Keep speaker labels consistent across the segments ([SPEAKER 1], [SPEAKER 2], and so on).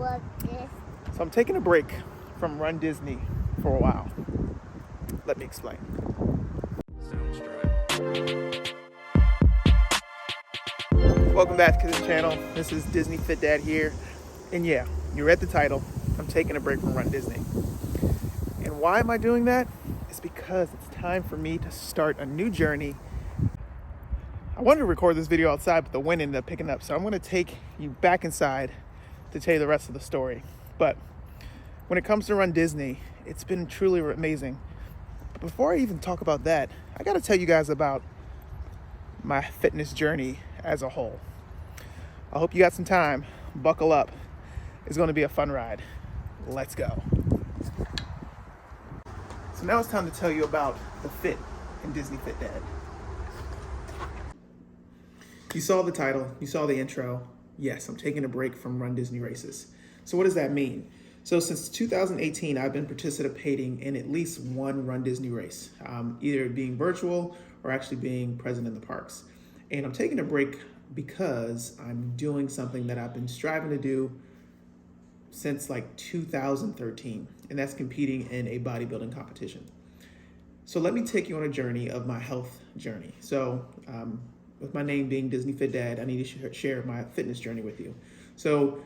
[SPEAKER 1] about this?
[SPEAKER 2] So I'm taking a break from RunDisney for a while. Let me explain. Welcome back to the channel. This is Disney Fit Dad here. And yeah, you read the title. I'm taking a break from RunDisney. And why am I doing that? It's because it's time for me to start a new journey. I wanted to record this video outside, but the wind ended up picking up. So I'm going to take you back inside to tell you the rest of the story. But when it comes to RunDisney, it's been truly amazing. But before I even talk about that, I got to tell you guys about my fitness journey as a whole. I hope you got some time. Buckle up. It's going to be a fun ride. Let's go. So now it's time to tell you about the fit in Disney Fit Dad. You saw the title, you saw the intro. Yes, I'm taking a break from RunDisney races. So what does that mean? So since 2018, I've been participating in at least one RunDisney race, either being virtual or actually being present in the parks. And I'm taking a break because I'm doing something that I've been striving to do since like 2013, and that's competing in a bodybuilding competition. So let me take you on a journey of my health journey. So with my name being Disney Fit Dad, I need to share my fitness journey with you. So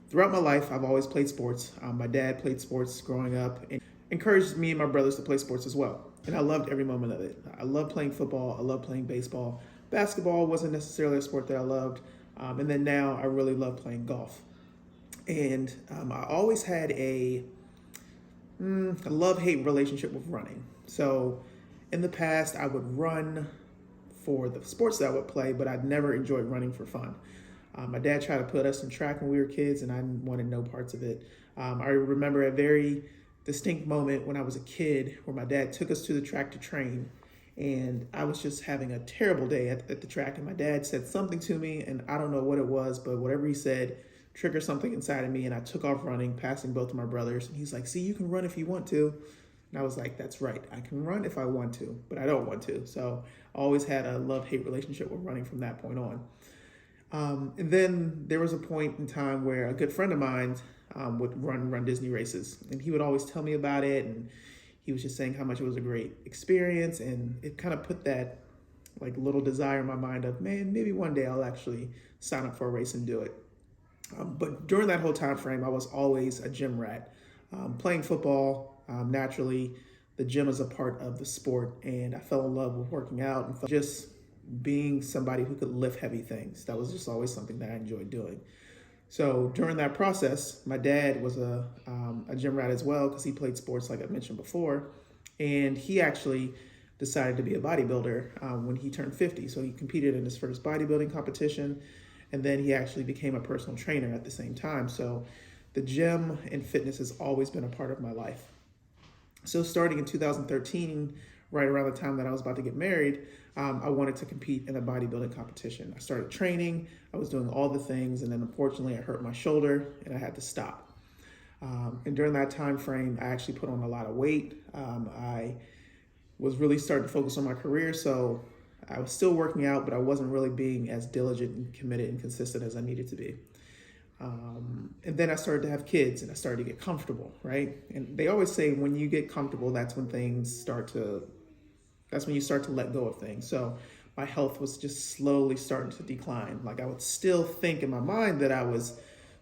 [SPEAKER 2] throughout my life, I've always played sports. My dad played sports growing up and encouraged me and my brothers to play sports as well. And I loved every moment of it. I loved playing football. I loved playing baseball. Basketball wasn't necessarily a sport that I loved. And then now I really love playing golf. And I always had a love-hate relationship with running. So in the past, I would run for the sports that I would play, but I'd never enjoyed running for fun. My dad tried to put us in track when we were kids, and I wanted no parts of it. I remember a very distinct moment when I was a kid where my dad took us to the track to train, and I was just having a terrible day at the track, and my dad said something to me, and I don't know what it was, but whatever he said triggered something inside of me, and I took off running, passing both of my brothers, and he's like, see, you can run if you want to. And I was like, that's right, I can run if I want to, but I don't want to. So I always had a love-hate relationship with running from that point on. And then there was a point in time where a good friend of mine would run RunDisney races, and he would always tell me about it, and he was just saying how much it was a great experience, and it kind of put that like little desire in my mind of, man, maybe one day I'll actually sign up for a race and do it. But during that whole time frame, I was always a gym rat. Playing football, naturally, the gym is a part of the sport, and I fell in love with working out and just being somebody who could lift heavy things. That was just always something that I enjoyed doing. So during that process, my dad was a gym rat as well because he played sports like I mentioned before, and he actually decided to be a bodybuilder when he turned 50. So he competed in his first bodybuilding competition, and then he actually became a personal trainer at the same time. So the gym and fitness has always been a part of my life. So starting in 2013, right around the time that I was about to get married, I wanted to compete in a bodybuilding competition. I started training, I was doing all the things, and then unfortunately I hurt my shoulder and I had to stop. And during that time frame, I actually put on a lot of weight. I was really starting to focus on my career, so I was still working out, but I wasn't really being as diligent and committed and consistent as I needed to be. And then I started to have kids and I started to get comfortable, right? And they always say when you get comfortable, that's when you start to let go of things. So my health was just slowly starting to decline. Like I would still think in my mind that I was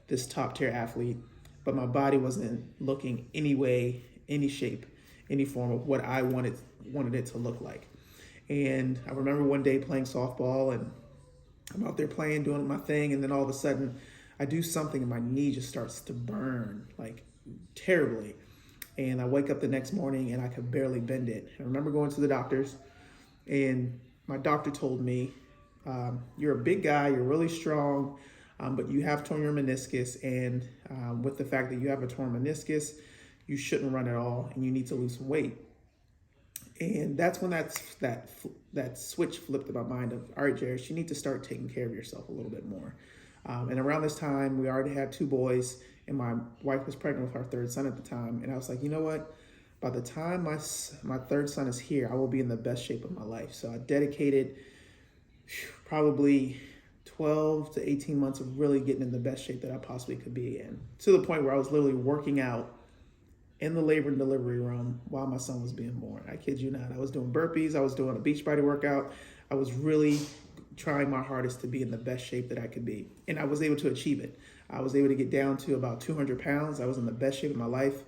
[SPEAKER 2] this top tier athlete, but my body wasn't looking any way, any shape, any form of what I wanted it to look like. And I remember one day playing softball and I'm out there playing, doing my thing. And then all of a sudden I do something and my knee just starts to burn like terribly. And I wake up the next morning and I could barely bend it. I remember going to the doctors and my doctor told me, you're a big guy, you're really strong, but you have torn your meniscus. And with the fact that you have a torn meniscus, you shouldn't run at all and you need to lose some weight. And that's when that switch flipped in my mind of, all right, Jared, you need to start taking care of yourself a little bit more. And around this time, we already had 2 boys, and my wife was pregnant with our 3rd son at the time. And I was like, you know what? By the time my 3rd son is here, I will be in the best shape of my life. So I dedicated probably 12 to 18 months of really getting in the best shape that I possibly could be in, to the point where I was literally working out in the labor and delivery room while my son was being born. I kid you not. I was doing burpees. I was doing a Beachbody workout. I was really trying my hardest to be in the best shape that I could be. And I was able to achieve it. I was able to get down to about 200 pounds. I was in the best shape of my life.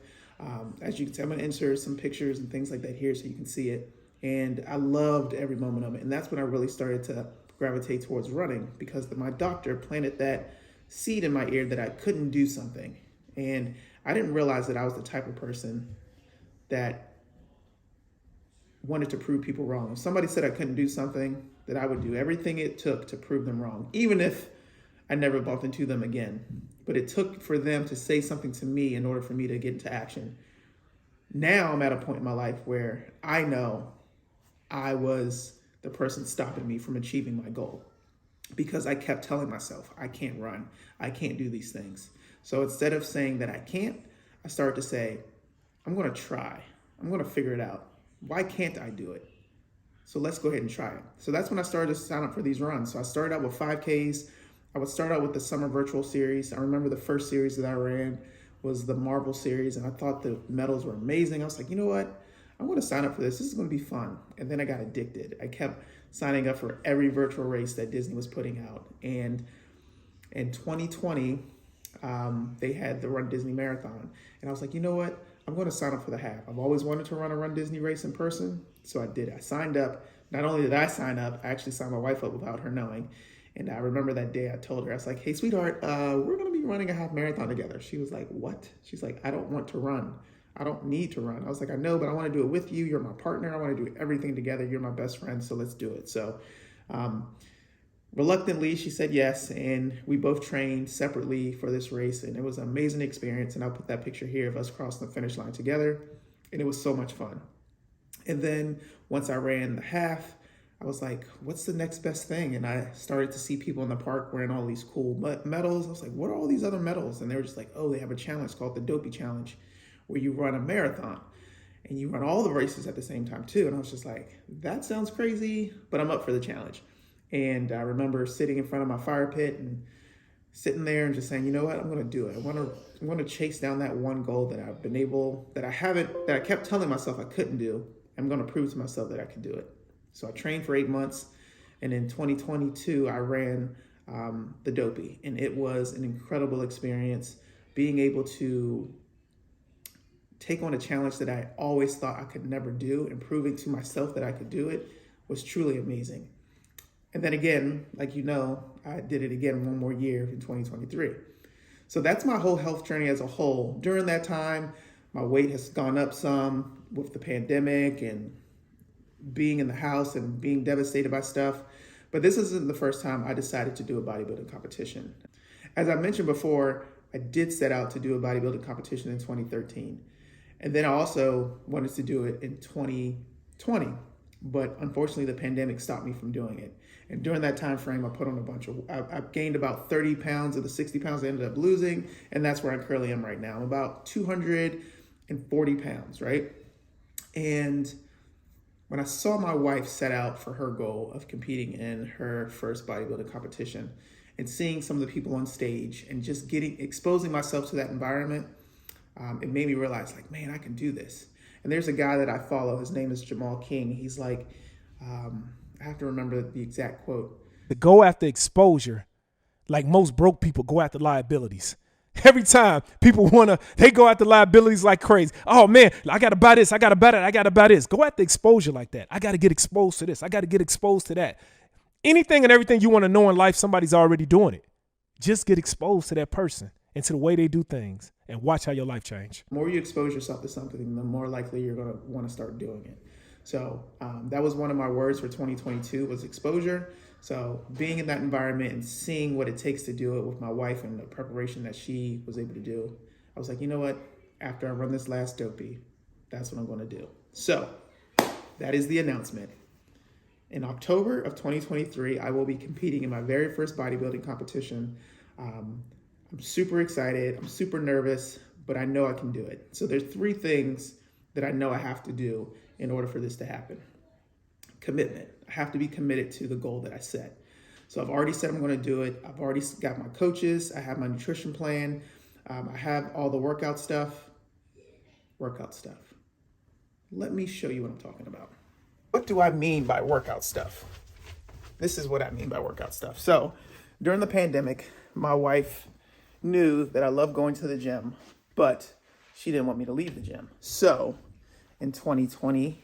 [SPEAKER 2] As you can see, I'm going to insert some pictures and things like that here so you can see it. And I loved every moment of it. And that's when I really started to gravitate towards running, because my doctor planted that seed in my ear that I couldn't do something. And I didn't realize that I was the type of person that wanted to prove people wrong. If somebody said I couldn't do something, that I would do everything it took to prove them wrong, even if I never bumped into them again. But it took for them to say something to me in order for me to get into action. Now I'm at a point in my life where I know I was the person stopping me from achieving my goal, because I kept telling myself, I can't run, I can't do these things. So instead of saying that I can't, I started to say, I'm going to try. I'm going to figure it out. Why can't I do it? So let's go ahead and try it. So that's when I started to sign up for these runs. So I started out with 5Ks. I would start out with the summer virtual series. I remember the first series that I ran was the Marvel series, and I thought the medals were amazing. I was like, you know what? I'm going to sign up for this. This is going to be fun. And then I got addicted. I kept signing up for every virtual race that Disney was putting out. And in 2020, they had the RunDisney Marathon. And I was like, you know what? I'm going to sign up for the half. I've always wanted to run a RunDisney race in person. So I did. I signed up. Not only did I sign up, I actually signed my wife up without her knowing. And I remember that day I told her, I was like, hey, sweetheart, we're going to be running a half marathon together. She was like, what? She's like, I don't want to run. I don't need to run. I was like, I know, but I want to do it with you. You're my partner. I want to do everything together. You're my best friend. So let's do it. So reluctantly, she said yes. And we both trained separately for this race. And it was an amazing experience. And I'll put that picture here of us crossing the finish line together. And it was so much fun. And then once I ran the half, I was like, what's the next best thing? And I started to see people in the park wearing all these cool medals. I was like, what are all these other medals? And they were just like, oh, they have a challenge called the Dopey Challenge, where you run a marathon and you run all the races at the same time too. And I was just like, that sounds crazy, but I'm up for the challenge. And I remember sitting in front of my fire pit and sitting there and just saying, you know what, I'm going to do it. I want to chase down that one goal that I kept telling myself I couldn't do. I'm going to prove to myself that I could do it. So I trained for 8 months. And in 2022, I ran the Dopey. And it was an incredible experience, being able to take on a challenge that I always thought I could never do, and proving to myself that I could do it was truly amazing. And then again, like you know, I did it again one more year in 2023. So that's my whole health journey as a whole. During that time, my weight has gone up some with the pandemic and being in the house and being devastated by stuff. But this isn't the first time I decided to do a bodybuilding competition. As I mentioned before, I did set out to do a bodybuilding competition in 2013. And then I also wanted to do it in 2020, but unfortunately the pandemic stopped me from doing it. And during that time frame, I put on I gained about 30 pounds of the 60 pounds I ended up losing, and that's where I currently am right now. I'm about 240 pounds, right? And when I saw my wife set out for her goal of competing in her first bodybuilding competition and seeing some of the people on stage and just exposing myself to that environment, it made me realize, like, man, I can do this. And there's a guy that I follow. His name is Jamal King. He's like, I have to remember the exact quote.
[SPEAKER 1] To go after exposure, like most broke people go after liabilities. Every time people they go after liabilities like crazy. Oh man, I got to buy this. I got to buy that. I got to buy this. Go after exposure like that. I got to get exposed to this. I got to get exposed to that. Anything and everything you want to know in life, somebody's already doing it. Just get exposed to that person and to the way they do things, and watch how your life change.
[SPEAKER 2] The more you expose yourself to something, the more likely you're going to want to start doing it. So that was one of my words for 2022 was exposure. So being in that environment and seeing what it takes to do it with my wife and the preparation that she was able to do, I was like, you know what? After I run this last Dopey, that's what I'm going to do. So that is the announcement. In October of 2023, I will be competing in my very first bodybuilding competition. I'm super excited. I'm super nervous, but I know I can do it. So there's 3 things that I know I have to do in order for this to happen. Commitment. I have to be committed to the goal that I set. So I've already said I'm going to do it. I've already got my coaches. I have my nutrition plan. I have all the workout stuff. Let me show you what I'm talking about. What do I mean by workout stuff? This is what I mean by workout stuff. So during the pandemic, my wife knew that I love going to the gym, but she didn't want me to leave the gym. So in 2020,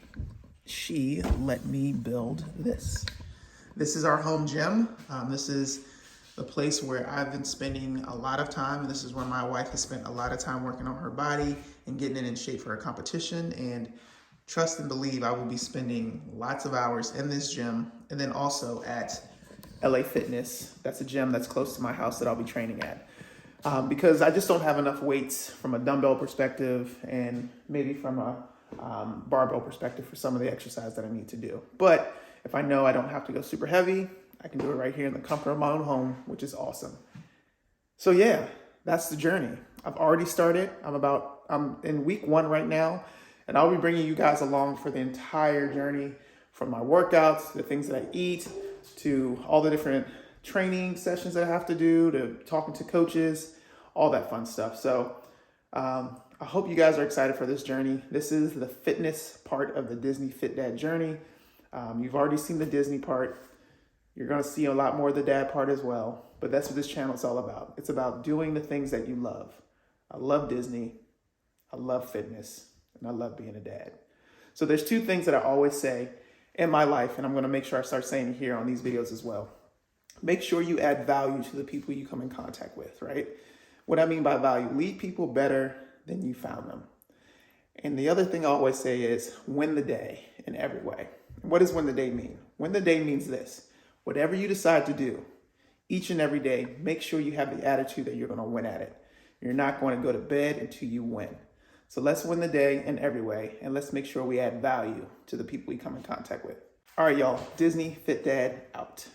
[SPEAKER 2] she let me build this. This is our home gym. This is the place where I've been spending a lot of time. And this is where my wife has spent a lot of time working on her body and getting it in shape for her competition. And trust and believe I will be spending lots of hours in this gym and then also at LA Fitness. That's a gym that's close to my house that I'll be training at. Because I just don't have enough weights from a dumbbell perspective and maybe from a barbell perspective for some of the exercise that I need to do. But if I know I don't have to go super heavy, I can do it right here in the comfort of my own home, which is awesome. So yeah, that's the journey. I've already started. I'm in week 1 right now, and I'll be bringing you guys along for the entire journey, from my workouts, the things that I eat, to all the different training sessions that I have to do, to talking to coaches, all that fun stuff. So I hope you guys are excited for this journey. This is the fitness part of the Disney Fit Dad journey. You've already seen the Disney part. You're going to see a lot more of the dad part as well. But that's what this channel is all about. It's about doing the things that you love. I love Disney. I love fitness. And I love being a dad. So there's 2 things that I always say in my life, and I'm going to make sure I start saying it here on these videos as well. Make sure you add value to the people you come in contact with, right? What I mean by value, leave people better than you found them. And the other thing I always say is win the day in every way. What does win the day mean? Win the day means this. Whatever you decide to do, each and every day, make sure you have the attitude that you're going to win at it. You're not going to go to bed until you win. So let's win the day in every way, and let's make sure we add value to the people we come in contact with. All right, y'all. Disney Fit Dad out.